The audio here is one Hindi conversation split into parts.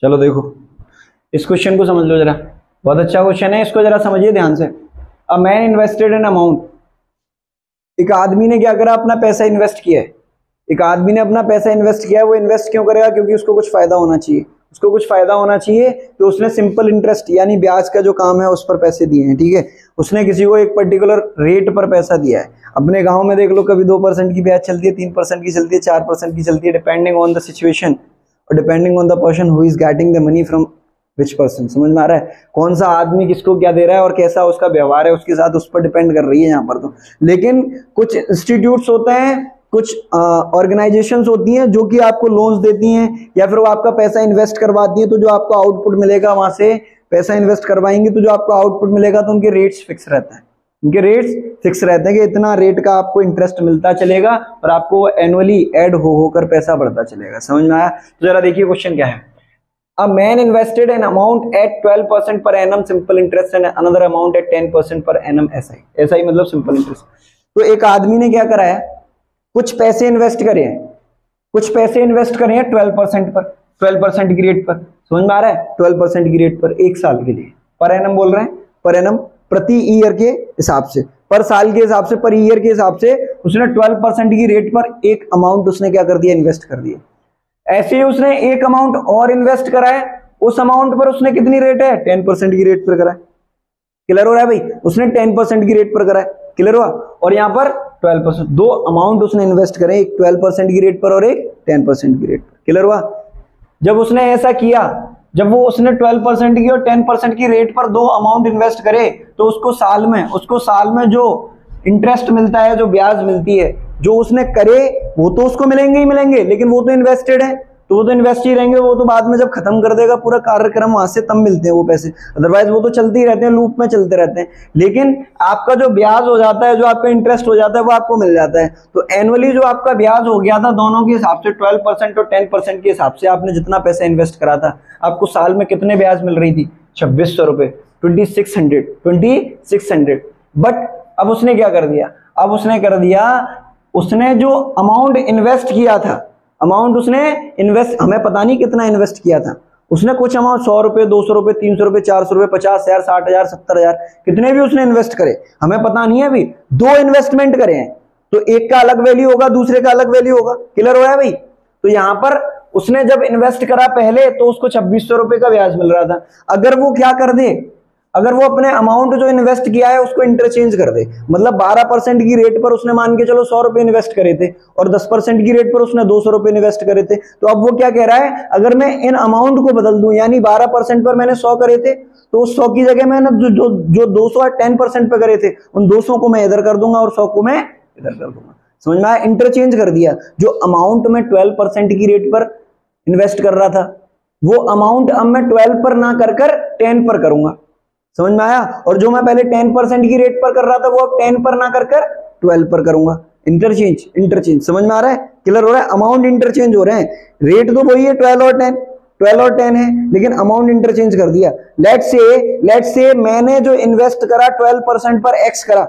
चलो देखो इस क्वेश्चन को समझ लो जरा, बहुत अच्छा क्वेश्चन है, इसको जरा समझिए ध्यान से। A man invested an amount, एक आदमी ने क्या करा, अपना पैसा इन्वेस्ट किया है। एक आदमी ने अपना पैसा इन्वेस्ट किया है, वो इन्वेस्ट क्यों करेगा? क्योंकि उसको कुछ फायदा होना चाहिए, उसको कुछ फायदा होना चाहिए, तो उसने सिंपल इंटरेस्ट यानी ब्याज का जो काम है उस पर पैसे दिए हैं। ठीक है, उसने किसी को एक पर्टिकुलर रेट पर पैसा दिया है। अपने गांव में देख लो, कभी 2% की ब्याज चलती है, 3% की चलती है, 4% की चलती है, डिपेंडिंग ऑन द सिचुएशन और depending on the person who is getting the money from which person. समझ में आ रहा है? कौन सा आदमी किसको क्या दे रहा है और कैसा उसका व्यवहार है उसके साथ, उस पर डिपेंड कर रही है यहाँ पर तो। लेकिन कुछ इंस्टीट्यूट्स होते हैं, कुछ ऑर्गेनाइजेशंस होती हैं जो कि आपको लोन्स देती हैं या फिर वो आपका पैसा इन्वेस्ट करवाती हैं, तो जो आपको आउटपुट मिलेगा वहां से पैसा इन्वेस्ट करवाएंगे तो जो आपको आउटपुट मिलेगा, तो उनके रेट्स फिक्स रहता है, उनके रेट्स फिक्स रहते हैं कि इतना रेट का आपको इंटरेस्ट मिलता चलेगा और आपको एनुअली ऐड हो होकर पैसा बढ़ता चलेगा। समझ में आया? तो जरा देखिए क्वेश्चन क्या है। A man invested an amount at 12% per annum simple interest and another amount at 10% per annum SI। SI मतलब सिंपल इंटरेस्ट। तो एक आदमी ने क्या करा है, कुछ पैसे इन्वेस्ट करे हैं, कुछ पैसे इन्वेस्ट करे हैं 12% पर, 12% की रेट पर। समझ में आ रहा है? 12% की रेट पर 1 साल के लिए, पर एनम बोल रहे हैं, पर एनम प्रति ईयर के हिसाब से, पर साल के हिसाब से, पर ईयर के हिसाब से उसने 12% की रेट पर एक अमाउंट उसने क्या कर दिया, इन्वेस्ट कर दिया। ऐसे ही उसने एक अमाउंट और इन्वेस्ट करा है, उस अमाउंट पर उसने कितनी रेट है, 10% की रेट पर करा है। क्लियर हो रहा है भाई? उसने 10% की रेट पर करा है, क्लियर हुआ? और यहाँ पर 12%, दो अमाउंट उसने इन्वेस्ट करे, एक 12% की रेट पर और एक 10% की रेट पर। क्लियर हुआ? जब उसने ऐसा किया, जब वो उसने 12% की और 10% की रेट पर दो अमाउंट इन्वेस्ट करे, तो उसको साल में जो इंटरेस्ट मिलता है, जो ब्याज मिलती है, जो उसने करे वो तो उसको मिलेंगे ही मिलेंगे, लेकिन वो तो इन्वेस्टेड है, तो वो तो इन्वेस्ट ही रहेंगे, वो तो बाद में जब खत्म कर देगा पूरा कार्यक्रम वहां से, तब मिलते हैं वो पैसे, अदरवाइज वो तो चलते ही रहते हैं, लूप में चलते रहते हैं। लेकिन आपका जो ब्याज हो जाता है, जो आपका इंटरेस्ट हो जाता है, वो आपको मिल जाता है। तो एनुअली जो आपका ब्याज हो गया था दोनों के हिसाब से, 12% और 10% के हिसाब से, आपने जितना पैसा इन्वेस्ट करा था, आपको साल में कितने ब्याज मिल रही थी, 2600 रुपए, 2600। बट अब उसने क्या कर दिया, अब उसने कर दिया, उसने जो अमाउंट इन्वेस्ट किया था, अमाउंट उसने इन्वेस्ट, हमें पता नहीं कितना इन्वेस्ट किया था, उसने कुछ अमाउंट 100 रुपए, 200 रुपए, 300 रुपए, 400 रुपए, 50,000, 60,000, 70,000, कितने भी उसने इन्वेस्ट करे, हमें पता नहीं है। अभी दो इन्वेस्टमेंट करे हैं, तो एक का अलग वैल्यू होगा, दूसरे का अलग वैल्यू होगा। क्लियर हो रहा है भाई? तो यहां पर उसने जब इन्वेस्ट करा पहले, तो उसको 2600 रुपए का ब्याज मिल रहा था। अगर वो क्या कर दे, अगर वो अपने अमाउंट जो इन्वेस्ट किया है उसको इंटरचेंज कर दे, मतलब 12% की रेट पर उसने मान के चलो 100 रुपए इन्वेस्ट करे थे और 10% की रेट पर उसने 200 रुपए इन्वेस्ट करे थे, तो अब वो क्या कह रहा है, अगर मैं इन अमाउंट को बदल दूं, यानी 12% पर मैंने 100 करे थे, तो उस 100 की जगह मैंने जो 200 और 10% पे करे थे, उन 200 को मैं इधर कर दूंगा और 100 को मैं इधर कर दूंगा। समझ में आया? इंटरचेंज कर दिया। जो अमाउंट में 12% की रेट पर इन्वेस्ट कर रहा था, वो अमाउंट अब मैं 12 पर ना कर 10 पर करूंगा। समझ में आया? और जो मैं पहले 10% की रेट पर कर रहा था, वो अब 10 पर ना कर 12 पर करूंगा। इंटरचेंज समझ में आ रहा है? क्लियर हो रहा है? अमाउंट इंटरचेंज हो रहे हैं, रेट तो वही है 12 और 10 है, लेकिन अमाउंट इंटरचेंज कर दिया। लेट्स से मैंने जो इन्वेस्ट करा 12% पर एक्स करा,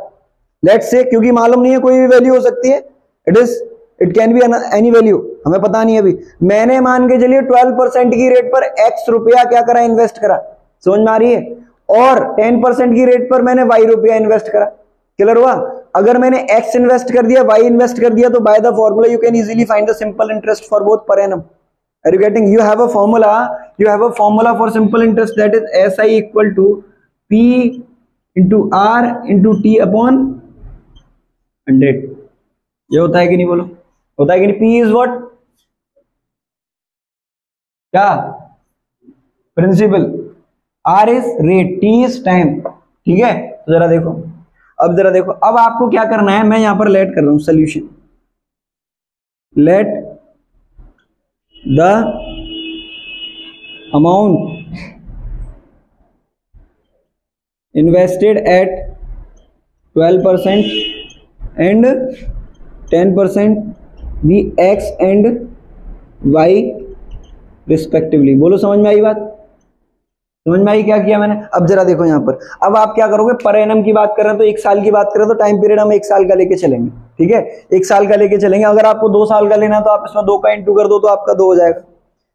लेट्स से, क्योंकि मालूम नहीं है, कोई भी वैल्यू हो सकती है, it can be any value, हमें पता नहीं है अभी। मैंने मान के चलिए 12% की रेट पर एक्स रुपया क्या करा, इन्वेस्ट करा। समझ में आ रही है? और 10% की रेट पर मैंने y रुपया इन्वेस्ट करा। क्लियर हुआ? अगर मैंने x इन्वेस्ट कर दिया, y इन्वेस्ट कर दिया, तो by the formula you can easily find the simple interest for both per annum. Are you getting? You have a formula for simple interest, that is SI equal to P into R into T upon 100। ये होता है कि नहीं, बोलो? होता है कि नहीं? P इज व्हाट, क्या? Principal, R is rate, T is time. ठीक है? तो जरा देखो, अब आपको क्या करना है, मैं यहां पर लेट कर रहा हूं solution, let the amount invested at 12% and 10% be X and Y respectively. बोलो, समझ में आई बात? समझ में आई क्या किया मैंने? अब जरा देखो यहां पर, अब आप क्या करोगे, पर एनम की बात कर रहे हैं तो 1 साल की बात करें तो टाइम पीरियड हम 1 साल का लेके चलेंगे। ठीक है? 1 साल का लेके चलेंगे। अगर आपको 2 साल का लेना तो आप इसमें 2 का इंटू कर दो तो आपका 2 हो जाएगा।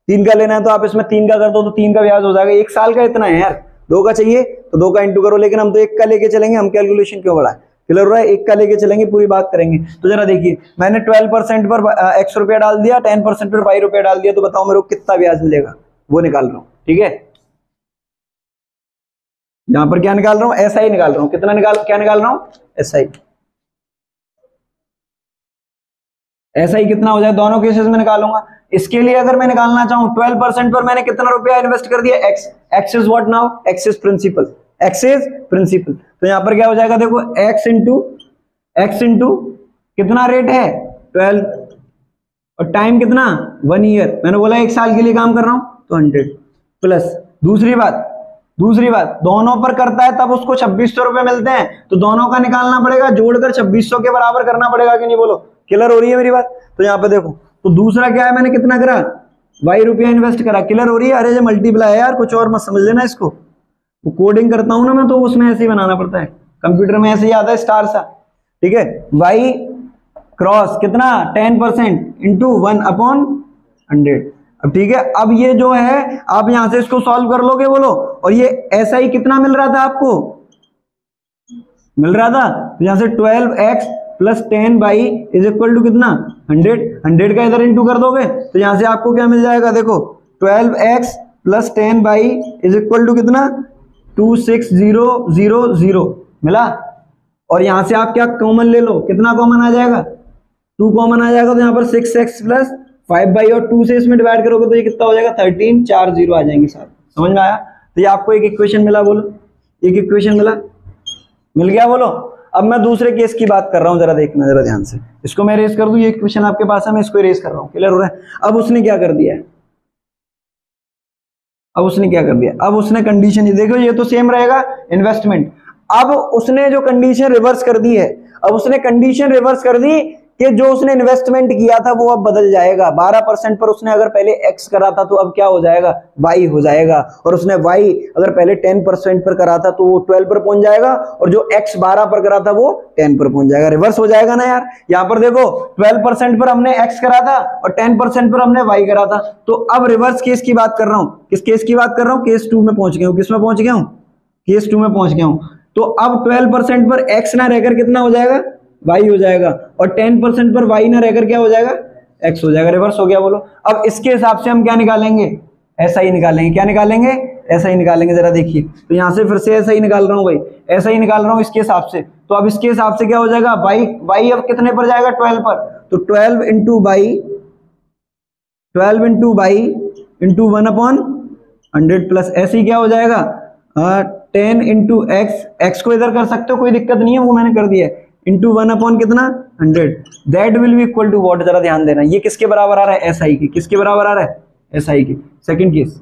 3 का लेना है तो आप इसमें 3 का कर दो तो 3 का ब्याज हो जाएगा। 1 साल का इतना है यार, 2 का चाहिए तो 2 का इंटू करो, लेकिन हम तो 1 का लेके चलेंगे, हम कैलकुलेशन क्यों बढ़ाए। क्लियर हो रहा है, 1 का लेके चलेंगे, पूरी बात करेंगे। तो जरा देखिए, मैंने 12% पर x रुपया डाल दिया, 10% पर y रुपया डाल दिया, तो बताओ मेरे को कितना ब्याज मिलेगा, वो निकाल रहा हूं। ठीक है, यहां पर क्या निकाल रहा हूं, SI निकाल रहा हूं। क्या निकाल रहा हूं, SI। SI कितना हो जाए, दोनों केसेस में निकालूंगा। इसके लिए अगर मैं निकालना चाहूं 12% पर मैंने कितना रुपया इन्वेस्ट कर दिया, x is what now, x is principal, x is principal. तो यहां पर क्या हो जाएगा, देखो x इंटू कितना रेट है 12 और टाइम कितना 1 ईयर, मैंने बोला 1 साल के लिए काम कर रहा हूं तो 100 प्लस। दूसरी बात दोनों पर करता है तब उसको 2600 रुपए मिलते हैं, तो दोनों का निकालना पड़ेगा, जोड़कर 2600 के बराबर करना पड़ेगा कि नहीं, बोलो। क्लियर हो रही है मेरी बात। तो यहाँ पे देखो, तो दूसरा क्या है, मैंने कितना करा, y रुपया इन्वेस्ट करा। क्लियर हो रही है, अरे ये मल्टीप्लाई है यार, कुछ और मत समझ लेना इसको। वो कोडिंग करता हूं ना मैं, तो उसमें ऐसे ही बनाना पड़ता है, कंप्यूटर में ऐसे ही आता है स्टार सा। ठीक है, y क्रॉस कितना 10% इंटू 1/100। अब ठीक है, अब ये जो है आप यहां से इसको सॉल्व कर लोगे, बोलो। और ये SI कितना मिल रहा था आपको, मिल रहा था, तो यहां से 12x plus 10y is equal to कितना 100 का इधर इंटू कर दोगे, तो यहां से आपको क्या मिल जाएगा, देखो 12x plus 10y is equal to कितना 26000 मिला। और यहां से आप क्या कॉमन ले लो, कितना कॉमन आ जाएगा, 2 कॉमन आ जाएगा, तो यहां पर 6x प्लस 5y और 2 से इसमें डिवाइड करोगे तो ये कितना हो जाएगा 13, 4 जीरो आ जाएंगे साथ। समझ में आया। तो ये आपको एक इक्वेशन मिला, बोलो, एक इक्वेशन मिल गया, बोलो। अब मैं दूसरे केस की बात कर रहा हूं, जरा देखना, जरा ध्यान से। इसको मैं इरेज कर दूं, ये इक्वेशन आपके पास है, मैं इसको इरेज कर रहा हूं। क्लियर हो रहा है। अब उसने क्या कर दिया है, अब उसने कंडीशन, ये देखो, ये तो सेम रहेगा इन्वेस्टमेंट। अब उसने जो कंडीशन रिवर्स कर दी है, अब उसने कंडीशन रिवर्स कर दी कि जो उसने इन्वेस्टमेंट किया था वो अब बदल जाएगा। 12% पर उसने अगर पहले x करा था तो अब क्या हो जाएगा, y हो जाएगा। और उसने y अगर पहले 10% पर करा था तो वो 12 पर पहुंच जाएगा, और जो x 12 पर करा था वो 10 पर पहुंच जाएगा। रिवर्स हो जाएगा ना यार। यहां पर देखो 12% पर हमने x करा था और 10% पर हमने y करा था। तो अब रिवर्स केस की बात कर रहा हूं। किस केस की बात कर रहा हूं, केस 2 में पहुंच गया हूं। किस में पहुंच गया हूं, केस 2 में पहुंच गया हूं। तो अब 12% पर x ना रहकर कितना हो जाएगा, y हो जाएगा, और 10% पर y ना रहकर क्या हो जाएगा, x हो जाएगा। रिवर्स हो गया, बोलो। अब इसके हिसाब से हम क्या निकालेंगे, SI निकालेंगे। क्या निकालेंगे, SI निकालेंगे। जरा देखिए, तो यहां से फिर से SI निकाल रहा हूं भाई, SI निकाल रहा हूं इसके हिसाब से। तो अब इसके हिसाब से क्या हो जाएगा, y अब कितने पर जाएगा, 12 पर, तो 12 इंटू y इंटू 1/100 प्लस ऐसे क्या हो जाएगा 10 इंटू x को इधर कर सकते हो, कोई दिक्कत नहीं है, वो मैंने कर दिया है, इंटू 1/100 कितना 100, that will be equal to what. जरा ध्यान देना, ये किसके बराबर आ रहा है, SI के। किसके बराबर आ रहा है, SI के। सेकंड केस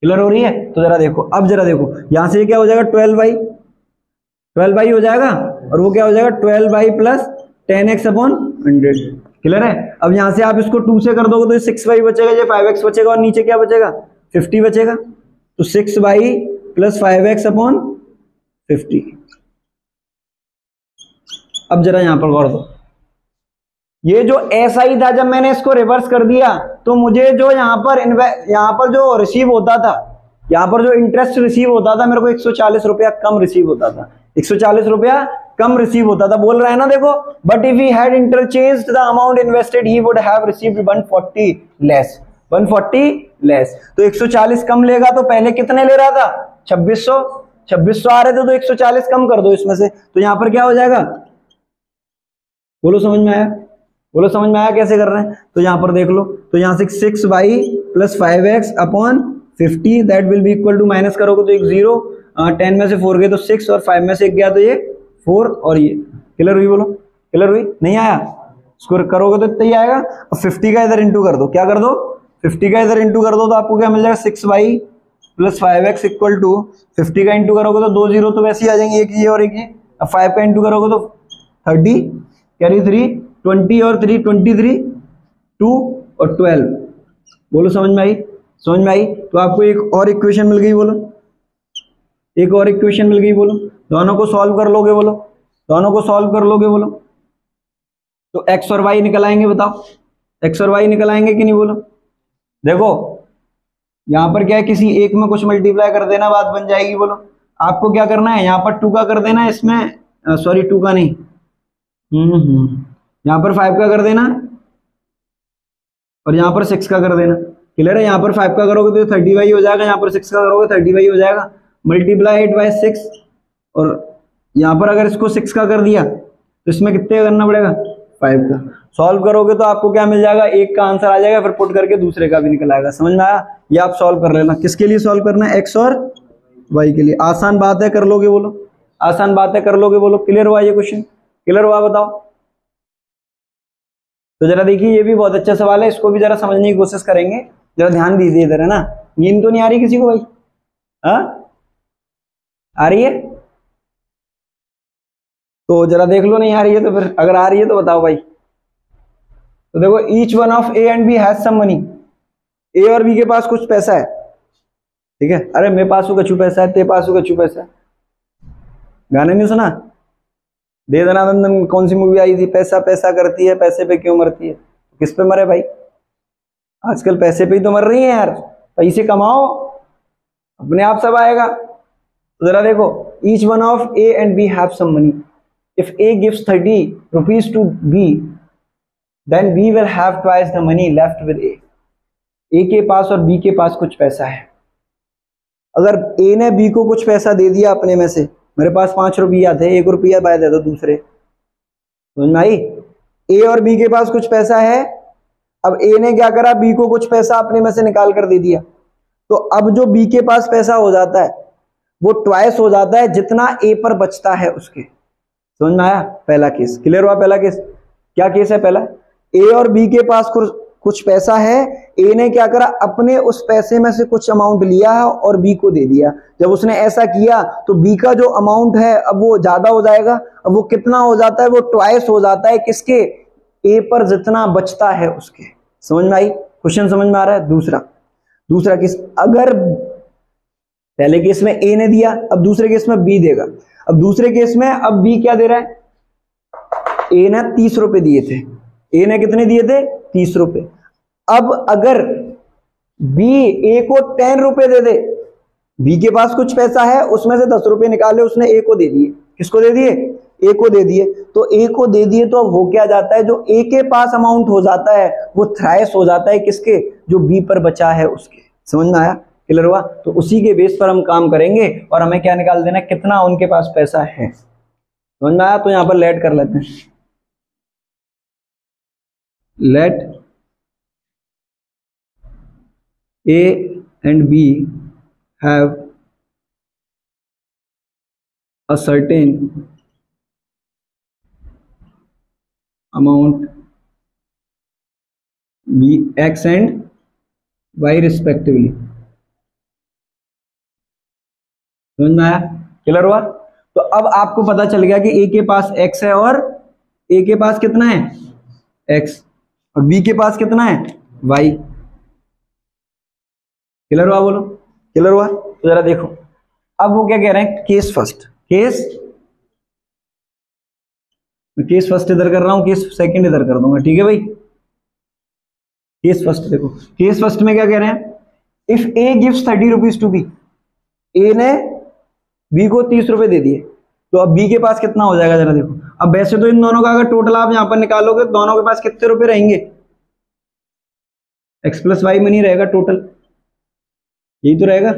क्लियर हो रही है। तो जरा देखो, अब जरा देखो, यहां से क्या हो जाएगा 12y हो जाएगा, और वो क्या हो जाएगा 12y प्लस 10x/100। क्लियर है। अब यहां से आप इसको 2 से कर दोगे तो ये 6y बचेगा, ये 5x बचेगा, और नीचे क्या बचेगा 50 बचेगा। तो 6y प्लस 5x/50। अब जरा यहां पर गौर दो, ये जो SI था, जब मैंने इसको रिवर्स कर दिया तो मुझे जो यहाँ पर जो रिसीव होता था, यहाँ पर जो इंटरेस्ट रिसीव होता था, मेरे को 140 रुपया कम रिसीव होता था, 140 रुपया कम रिसीव होता था। बोल रहा है ना, देखो, but if he had interchanged the amount invested he would have received 140 less, 140 less. तो 140 कम लेगा तो पहले कितने ले रहा था 2600 आ रहे थे, तो 140 कम कर दो इसमें से, तो यहां पर क्या हो जाएगा, बोलो समझ में आया, बोलो समझ में आया कैसे कर रहे हैं। तो यहां पर देख लो, तो यहां से 6y plus 5x/50 that will be equal to, minus करोगे तो एक 0, 10 में से 4 गए तो 6, और 5 में से 1 गया तो ये 4, और ये क्लियर हुई, बोलो क्लियर हुई, नहीं आया, इसको करोगे तो इतना ही आएगा। और 50 का इधर इंटू कर दो, क्या कर दो 50 का इधर इंटू कर दो, तो आपको क्या मिल जाएगा 6y plus 5x equal to 50 का इंटू करोगे तो 2 0 तो वैसे ही आ जाएंगे, एक ये और एक ये। अब 5 का इंटू करोगे तो 30 कैरी 3 20 और 3 23 2 और 12। बोलो समझ में आई, समझ में आई। तो आपको एक और इक्वेशन मिल गई, बोलो एक और इक्वेशन मिल गई, बोलो। दोनों को सॉल्व कर लोगे, बोलो दोनों को सॉल्व कर लोगे, बोलो। तो x और y निकल आएंगे, बताओ x और y निकल आएंगे कि नहीं, बोलो देखो यहाँ पर क्या है, किसी एक में कुछ मल्टीप्लाई कर देना, बात बन जाएगी। बोलो आपको क्या करना है, यहाँ पर 2 का कर देना, इसमें सॉरी 2 का नहीं, यहाँ पर 5 का कर देना और यहाँ पर 6 का कर देना। क्लियर है? यहाँ पर 5 का करोगे तो 30y हो जाएगा, यहाँ पर 6 का करोगे 30y हो जाएगा। मल्टीप्लाई 8/6 और यहाँ पर अगर इसको 6 का कर दिया तो इसमें कितने का करना पड़ेगा, 5 का। सॉल्व करोगे तो आपको क्या मिल जाएगा, एक का आंसर आ जाएगा, फिर पुट करके दूसरे का भी निकल आएगा। समझ में आया? ये आप सॉल्व कर लेना। किसके लिए सॉल्व करना है, x और y के लिए। आसान बात है, कर लोगे बोलो, आसान बात है, कर लोगे बोलो। क्लियर हुआ ये क्वेश्चन? क्लियर हुआ बताओ? तो जरा देखिए, ये भी बहुत अच्छा सवाल है, इसको भी जरा समझने की कोशिश करेंगे। जरा ध्यान दीजिए इधर, है ना। नींद तो नहीं आ रही किसी को भाई? हाँ आ रही है? तो जरा देख लो, नहीं आ रही है तो फिर, अगर आ रही है तो बताओ भाई। तो देखो, each one of A and B has some money. A और बी के पास कुछ पैसा है, ठीक है। अरे मेरे पास कछु पैसा है, तेरे पास कछु पैसा है। गाने नहीं सुना? दे दनादन कौन सी मूवी आई थी, पैसा पैसा करती है, पैसे पे क्यों मरती है। किस पे मरे भाई? आजकल पैसे पे ही तो मर रही है यार। पैसे कमाओ, अपने आप सब आएगा। तो जरा देखो, each one of A and B have some money. If A gives 30 rupees to B, then B will have twice the money left with A. A के पास और बी के पास कुछ पैसा है। अगर ए ने बी को कुछ पैसा दे दिया अपने में से, मेरे पास 5 रुपया थे, 1 रुपया बाय दे दो दूसरे, समझ में आई? ए और बी के पास कुछ पैसा है। अब ए ने क्या करा, बी को कुछ पैसा अपने में से निकाल कर दे दिया, तो अब जो बी के पास पैसा हो जाता है वो ट्वाइस हो जाता है जितना ए पर बचता है उसके। समझ में आया? पहला केस क्लियर हुआ? पहला केस क्या केस है? पहला, ए और बी के पास कुछ पैसा है, ए ने क्या करा, अपने उस पैसे में से कुछ अमाउंट लिया है और बी को दे दिया। जब उसने ऐसा किया तो बी का जो अमाउंट है अब वो ज्यादा हो जाएगा। अब वो कितना हो जाता है, वो ट्वाइस हो जाता है किसके, ए पर जितना बचता है उसके। समझ में आई? क्वेश्चन समझ में आ रहा है? दूसरा केस, अगर पहले केस में ए ने दिया, अब दूसरे केस में बी देगा। अब दूसरे केस में अब बी क्या दे रहा है, ए ने 30 रुपए दिए थे। ए ने कितने दिए थे, 30 रुपए। अब अगर बी ए को 10 रुपए दे दे, बी के पास कुछ पैसा है, उसमें से 10 रुपए निकाले, उसने ए को दे दिए। किसको दे दिए? ए को दे दिए। तो ए को दे दिए तो अब हो क्या जाता है, जो ए के पास अमाउंट हो जाता है वो थ्राइस हो जाता है किसके, जो बी पर बचा है उसके। समझ में आया? क्लियर हुआ? तो उसी के बेस पर हम काम करेंगे और हमें क्या निकाल देना, कितना उनके पास पैसा है। समझ में आया? तो यहां पर लेट कर लेते हैं, late A and B have a certain amount B, X and Y respectively। समझ में आया? क्लियर हुआ? तो अब आपको पता चल गया कि A के पास X है और A के पास कितना है, X, और B के पास कितना है, Y। क्लियर हुआ? बोलो क्लियर हुआ? तो जरा देखो, अब वो क्या कह रहे हैं, केस फर्स्ट, केस फर्स्ट इधर कर रहा हूं, केस सेकंड इधर कर दूंगा, ठीक है भाई। केस फर्स्ट देखो, केस फर्स्ट में क्या कह रहे हैं, if A gives 30 rupees to B, A ने बी को 30 रुपए दे दिए, तो अब बी के पास कितना हो जाएगा जरा देखो। अब वैसे तो इन दोनों का अगर टोटल आप यहां पर निकालोगे तो दोनों के पास कितने रुपए रहेंगे, एक्स प्लस वाई मनी रहेगा टोटल, यही तो रहेगा,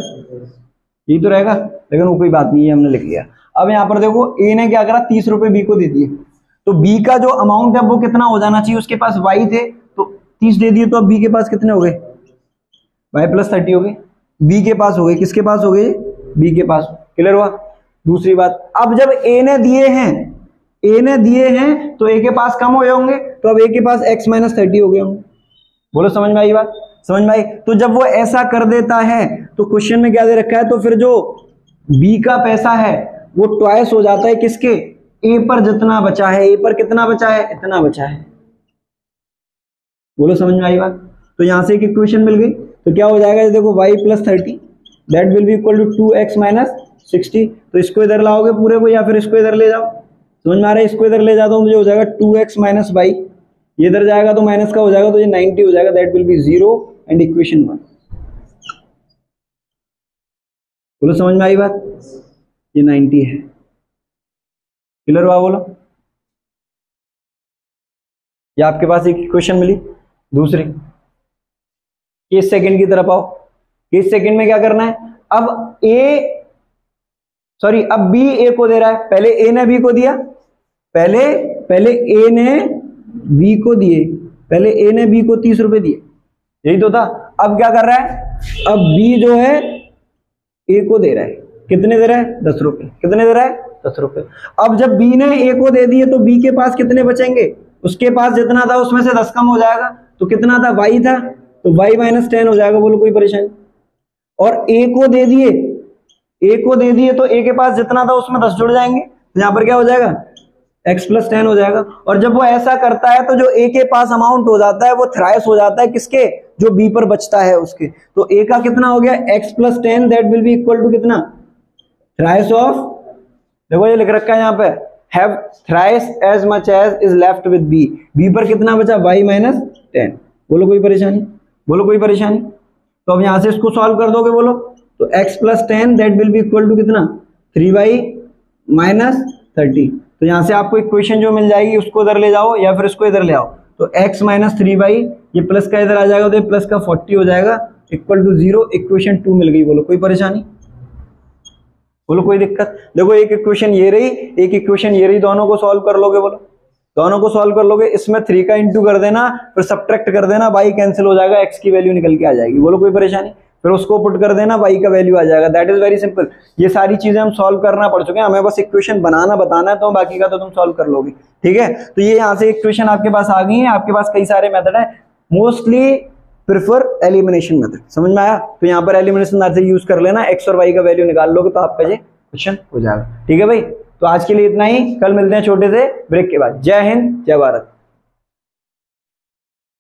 यही तो रहेगा। लेकिन वो कोई बात नहीं है, हमने लिख लिया। अब यहां पर देखो, ए ने क्या करा, 30 रुपए बी को दे दिए, तो बी का जो अमाउंट है वो कितना हो जाना चाहिए, उसके पास वाई थे तो 30 दे दिए, तो अब बी के पास कितने हो गए, वाई प्लस 30 हो गए, बी के पास हो गए, किसके पास हो गए, बी के पास। क्लियर हुआ? दूसरी बात, अब जब ए ने दिए हैं तो ए के पास कम हो गए होंगे, तो अब ए के पास x माइनस 30 हो गए होंगे। बोलो समझ में आई बात? समझ में आई? तो जब वो ऐसा कर देता है तो क्वेश्चन में क्या दे रखा है, तो फिर जो बी का पैसा है वो ट्वाइस हो जाता है किसके, ए पर जितना बचा है, ए पर कितना बचा है, इतना बचा है। बोलो समझ में आई बात? तो यहां से एक इक्वेशन मिल गई, तो क्या हो जाएगा, देखो y plus 30 that will be equal to 2x minus 60। तो इसको इधर लाओगे पूरे को, या फिर इसको इधर ले जाओ, समझ में आ रहा है, इसको इधर ले जाता हूं, मुझे हो जाएगा 2x माइनस वाई, ये इधर जाएगा तो माइनस का हो जाएगा, तो ये 90 हो जाएगा, that will B 0 and equation 1। बोलो समझ में आई बात? ये 90 है। क्लियर हुआ? बोलो। या आपके पास एक इक्वेशन मिली दूसरी। केस सेकंड की तरफ आओ। केस सेकंड में क्या करना है? अब अब बी ए को दे रहा है। पहले ए ने बी को दिया, पहले ए ने बी को दिए, पहले ए ने बी को 30 रुपए दिए, यही तो था। अब क्या कर रहा है? अब बी जो है ए को दे रहा है, कितने दे रहा है? 10 रुपए। कितने दे रहा है? 10 रुपए। अब जब बी ने ए को दे दिए तो बी के पास कितने बचेंगे? उसके पास जितना था उसमें से 10 कम हो जाएगा, तो कितना था? वाई था, तो वाई माइनस 10 हो जाएगा। बोलो कोई परेशानी? और ए को दे दिए तो ए के पास जितना था उसमें 10 जुड़ जाएंगे, तो यहां पर क्या हो जाएगा? x प्लस 10 हो जाएगा। और जब वो ऐसा करता है तो जो ए के पास अमाउंट हो जाता है वो थ्राइस हो जाता है किसके? जो बी पर बचता है उसके। तो ए का कितना हो गया? x plus 10 that will be equal to कितना? थ्राइस ऑफ, देखो ये लिख रखा है यहाँ पे, have thrice as much as is left with B. B पर कितना बचा? y minus 10। बोलो कोई परेशानी? बोलो कोई परेशानी? तो अब यहां से इसको सॉल्व कर दोगे, बोलो तो x plus 10 that will be equal to कितना? 3y minus 30। तो यहां से आपको इक्वेशन जो मिल जाएगी उसको इधर ले जाओ या फिर इसको इधर ले आओ, तो x माइनस 3y, ये प्लस का इधर आ जाएगा तो ये प्लस का 40 हो जाएगा, इक्वल टू 0। इक्वेशन 2 मिल गई। बोलो कोई परेशानी? बोलो कोई दिक्कत? देखो एक इक्वेशन ये रही, एक इक्वेशन ये रही, दोनों को सॉल्व कर लोगे। बोलो दोनों को सॉल्व कर लोगे, इसमें 3 का इंटू कर देना, फिर सब्ट्रैक्ट कर देना, y कैंसिल हो जाएगा, x की वैल्यू निकल के आ जाएगी। बोलो कोई परेशानी? फिर उसको पुट कर देना, y का वैल्यू आ जाएगा। That is very simple. ये सारी चीजें हम सॉल्व करना पड़ चुके हैं, हमें बस इक्वेशन बनाना बताना है, तो बाकी का तो तुम सॉल्व कर लोगे। ठीक है, तो ये यहाँ से इक्वेशन आपके पास आ गई है। आपके पास कई सारे मेथड है, मोस्टली प्रेफर एलिमिनेशन मेथड। समझ में आया? तो यहाँ पर एलिमिनेशन मेथड यूज कर लेना, x और y का वैल्यू निकाल लोगे तो आपका ये क्वेश्चन हो जाएगा। ठीक है भाई, तो आज के लिए इतना ही। कल मिलते हैं छोटे से ब्रेक के बाद। जय हिंद, जय भारत।